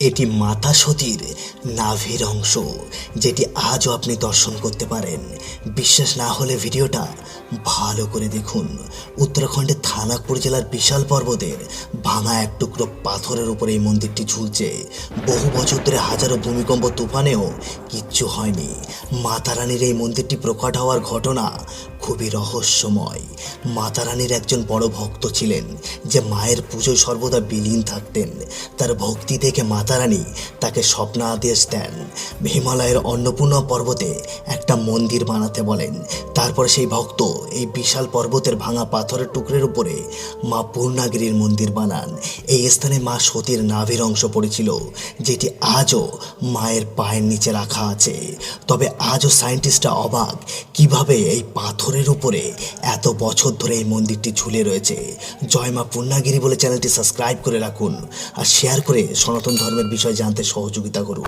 এটি মাতা সতীর নাভির অংশ, যেটি আজও আপনি দর্শন করতে পারেন। বিশ্বাস না হলে ভিডিওটা ভালো করে দেখুন। উত্তরাখণ্ডের থানাকপুর জেলার বিশাল পর্বতের ভাঙা এক টুকরো পাথরের উপরে এই মন্দিরটি ঝুলছে। বহু বছর ধরে হাজারো ভূমিকম্প তুফানেও কিচ্ছু হয়নি। মাতা রানীর এই মন্দিরটি প্রকট হওয়ার ঘটনা খুবই রহস্যময়। মাতা রানীর একজন বড় ভক্ত ছিলেন, যে মায়ের পুজোয় সর্বদা বিলীন থাকতেন। তার ভক্তি দেখে মাতা রানী তাকে স্বপ্নাদেশ দেন, হিমালয়ের অন্নপূর্ণা পর্বতে একটা মন্দির বানাতে বলেন। তারপর সেই ভক্ত এই বিশাল পর্বতের ভাঙা পাথরের টুকরের উপরে মা পূর্ণাগিরির মন্দির বানান। এই স্থানে মা সতীর নাভির অংশ পড়েছিল, যেটি আজও মায়ের পায়ের নিচে রাখা আছে। তবে আজও সায়েন্টিস্টরা অবাক, কিভাবে এই পাথরের উপরে এত বছর ধরে এই মন্দিরটি ঝুলে রয়েছে। জয় মা পূর্ণাগিরি বলে চ্যানেলটি সাবস্ক্রাইব করে রাখুন আর শেয়ার করে সনাতন ধর্মের বিষয় জানতে সহযোগিতা করুন।